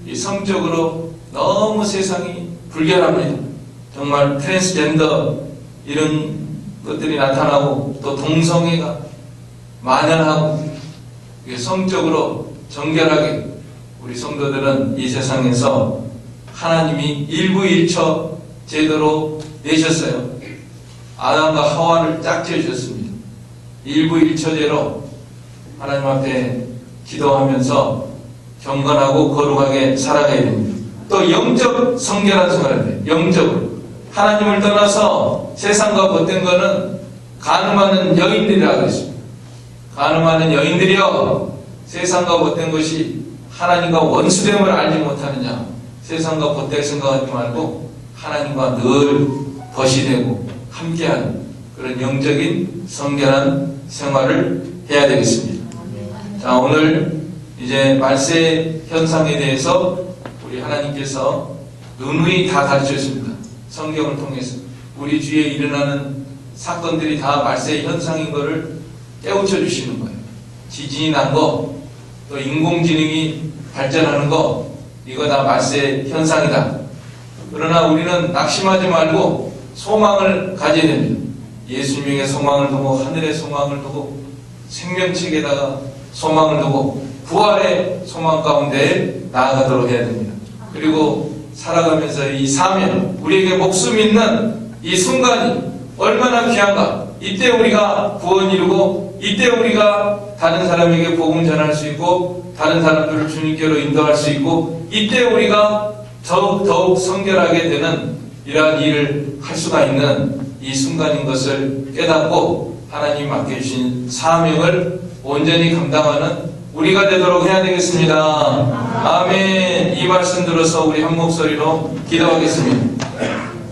이 성적으로 너무 세상이 불결합니다. 정말 트랜스젠더 이런 것들이 나타나고 또 동성애가 만연하고 성적으로 정결하게 우리 성도들은 이 세상에서 하나님이 일부일처 제대로 내셨어요. 아담과 하와를 딱 지어주셨습니다. 일부일처제로 하나님 앞에 기도하면서 경건하고 거룩하게 살아가야 됩니다. 또 영적 성결한 생활을 해요. 영적으로. 하나님을 떠나서 세상과 벗된 거는 간음하는 여인들이라고 했습니다. 간음하는 여인들이여, 세상과 벗된 것이 하나님과 원수됨을 알지 못하느냐. 세상과 벗될 생각하지 말고 하나님과 늘 벗이 되고 함께하는 그런 영적인 성결한 생활을 해야 되겠습니다. 자, 오늘 이제 말세 현상에 대해서 우리 하나님께서 누누이 다 가르쳐주십니다. 성경을 통해서 우리 주위에 일어나는 사건들이 다 말세 현상인 것을 깨우쳐 주시는 거예요. 지진이 난 거, 또 인공지능이 발전하는 거, 이거 다 말세 현상이다. 그러나 우리는 낙심하지 말고 소망을 가져야 됩니다. 예수님의 소망을 두고, 하늘의 소망을 두고, 생명책에다가 소망을 두고 부활의 소망 가운데 나아가도록 해야 됩니다. 그리고 살아가면서 이 사명, 우리에게 목숨 있는 이 순간이 얼마나 귀한가. 이때 우리가 구원 이루고, 이때 우리가 다른 사람에게 복음 전할 수 있고, 다른 사람들을 주님께로 인도할 수 있고, 이때 우리가 더욱 성결하게 되는 이러한 일을 할 수가 있는 이 순간인 것을 깨닫고 하나님 맡겨주신 사명을 온전히 감당하는 우리가 되도록 해야 되겠습니다. 아멘. 이 말씀 들어서 우리 한 목소리로 기도하겠습니다.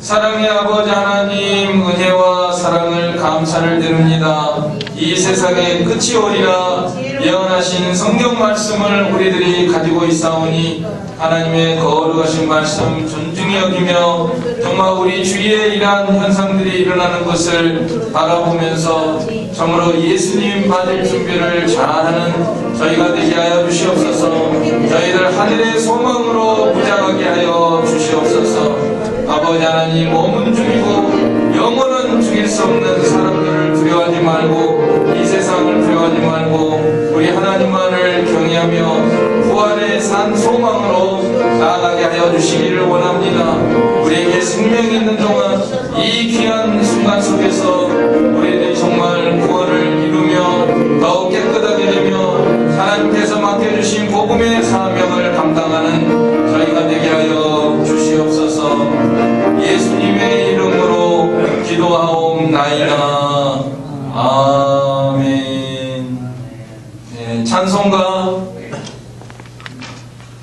사랑의 아버지 하나님, 은혜와 사랑을 감사를 드립니다. 이 세상에 끝이 오리라 예언하신 성경 말씀을 우리들이 가지고 있사오니 하나님의 거룩하신 말씀 존중히 여기며 정말 우리 주위에 이러한 현상들이 일어나는 것을 바라보면서 참으로 예수님 받을 준비를 잘하는 저희가 되게 하여 주시옵소서. 저희들 하늘의 소망으로 무장하게 하여 주시옵소서. 아버지 하나님, 몸은 죽이고 영혼은 죽일 수 없는 사람들을 두려워하지 말고 이 세상을 두려워하지 말고 우리 하나님만을 경외하며 부활의 산 소망으로 나아가게 하여 주시기를 원합니다. 우리에게 생명이 있는 동안 이 귀한 순간 속에서 우리들이 정말 구원을 이루며 더욱 깨끗하게 되며 하나님께서 맡겨주신 복음의 사명을 감당하는 저희가 되게 하여 주시옵소서. 예수님의 이름으로 기도하옵나이다. 아멘. 네, 찬송가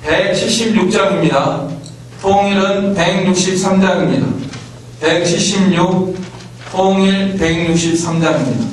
176장입니다. 통일은 163장입니다. 176, 통일 163장입니다.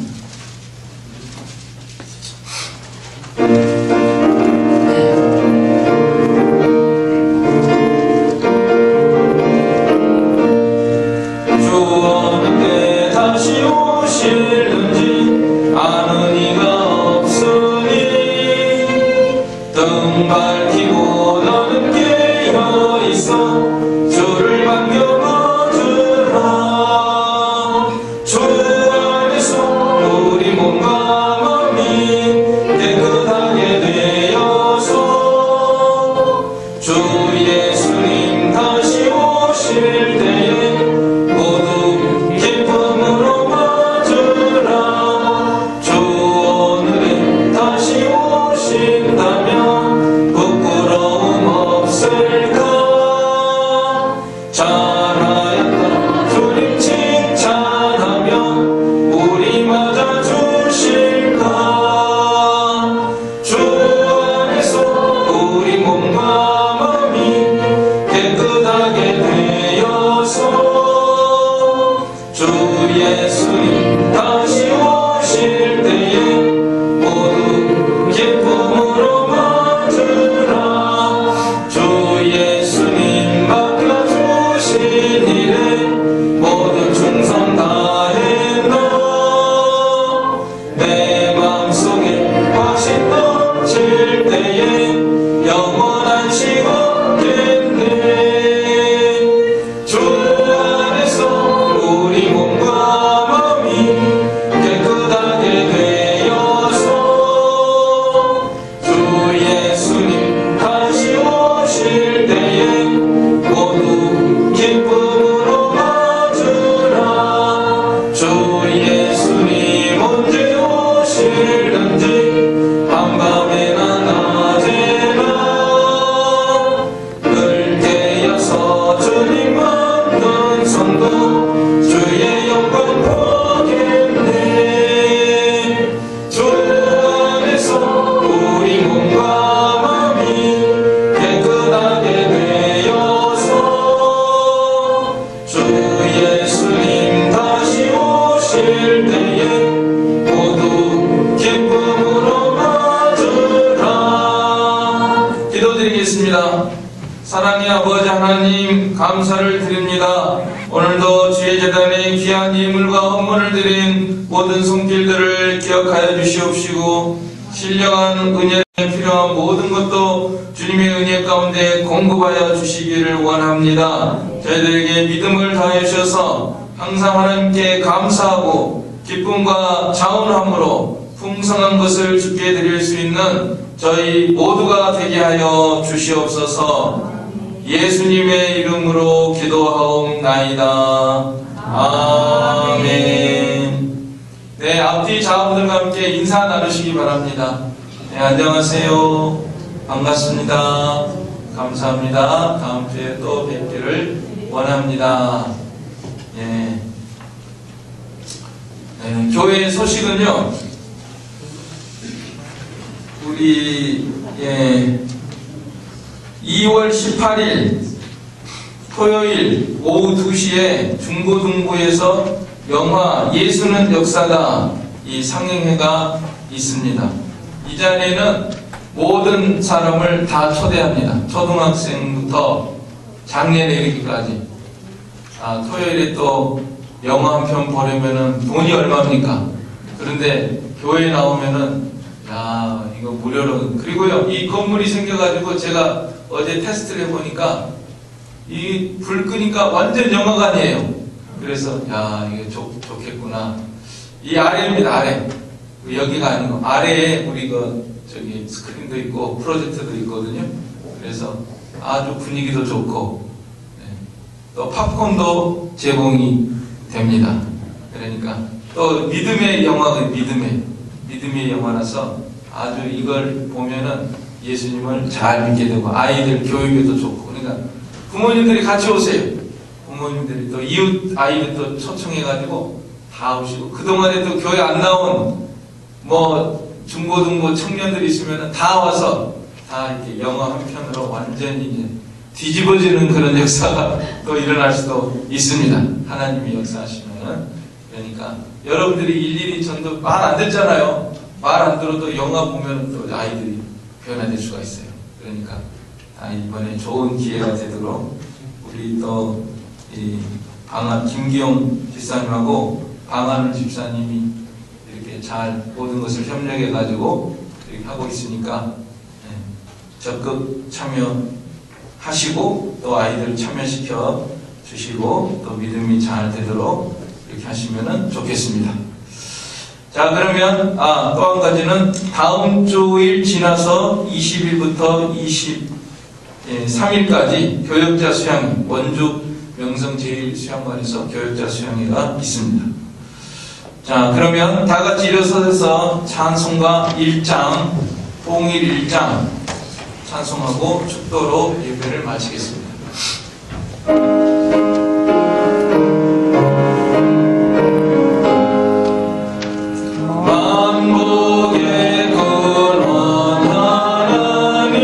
사랑의 아버지 하나님, 감사를 드립니다. 오늘도 주의 재단에 귀한 예물과 헌물을 드린 모든 손길들을 기억하여 주시옵시고 신령한 은혜에 필요한 모든 것도 주님의 은혜 가운데 공급하여 주시기를 원합니다. 저희들에게 믿음을 다해 주셔서 항상 하나님께 감사하고 기쁨과 자원함으로 풍성한 것을 주께 드릴 수 있는 저희 모두가 되게 하여 주시옵소서. 예수님의 이름으로 기도하옵나이다. 아멘. 네, 앞뒤 자분들과 함께 인사 나누시기 바랍니다. 네, 안녕하세요. 반갑습니다. 감사합니다. 다음 주에 또 뵙기를 원합니다. 예. 네, 교회 소식은요, 우리 2월 18일 토요일 오후 2시에 중고등부에서 영화 예수는 역사다 이 상영회가 있습니다. 이 자리에는 모든 사람을 다 초대합니다. 초등학생부터 장년에 이르기까지. 토요일에 또 영화 한 편 보려면은 돈이 얼마입니까? 그런데 교회 나오면은 야 이거 무료로. 그리고요 이 건물이 생겨가지고 제가 어제 테스트를 해보니까 이 불 끄니까 완전 영화관이에요. 그래서 야 이게 좋겠구나. 이 아래입니다. 아래. 여기가 아니고 아래에 우리 저기 스크린도 있고 프로젝터도 있거든요. 그래서 아주 분위기도 좋고 또 팝콘도 제공이 됩니다. 그러니까 또 믿음의 영화가 믿음의 영화라서 아주 이걸 보면은 예수님을 잘 믿게 되고 아이들 교육에도 좋고. 그러니까 부모님들이 같이 오세요. 부모님들이 또 이웃 아이들 또 초청해가지고 다 오시고, 그동안에 또 교회 안 나온 중고등부 청년들이 있으면 다 와서 다 이렇게 영화 한 편으로 완전히 이제 뒤집어지는 그런 역사가 또 일어날 수도 있습니다. 하나님이 역사하시면은. 그러니까 여러분들이 일일이 전도 말 안 듣잖아요. 말 안 들어도 영화 보면 또 아이들이 변화될 수가 있어요. 그러니까 이번에 좋은 기회가 되도록 우리 또 이 방한 김기용 집사님하고 방한을 집사님이 이렇게 잘 모든 것을 협력해 가지고 이렇게 하고 있으니까 적극 참여하시고 또 아이들 참여시켜 주시고 또 믿음이 잘 되도록 이렇게 하시면 좋겠습니다. 자, 그러면 또 한 가지는 다음 주일 지나서 20일부터 23일까지 교역자 수양, 원주 명성제일수양관에서 교역자 수양회가 있습니다. 자, 그러면 다 같이 일어서서 찬송가 1장, 통일 1장 찬송하고 축도로 예배를 마치겠습니다. 만복의 근원 하나님,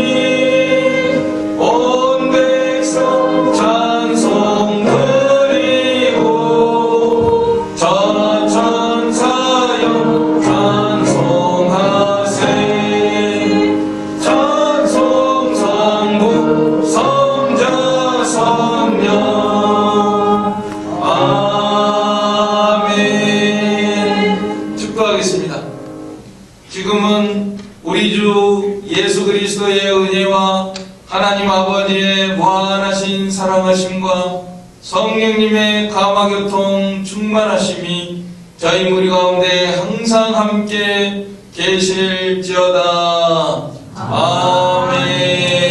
온 백성 찬송 드리고 천천사여 찬송하세. 찬송 성부 성자 성령 아멘. 축도하겠습니다. 지금은 우리 주 예수 그리스도의 은혜와 하나님 아버지의 무한하신 사랑하심과 성령님의 감화교통 충만하심이 저희 무리 가운데 항상 함께 계실지어다. 아멘.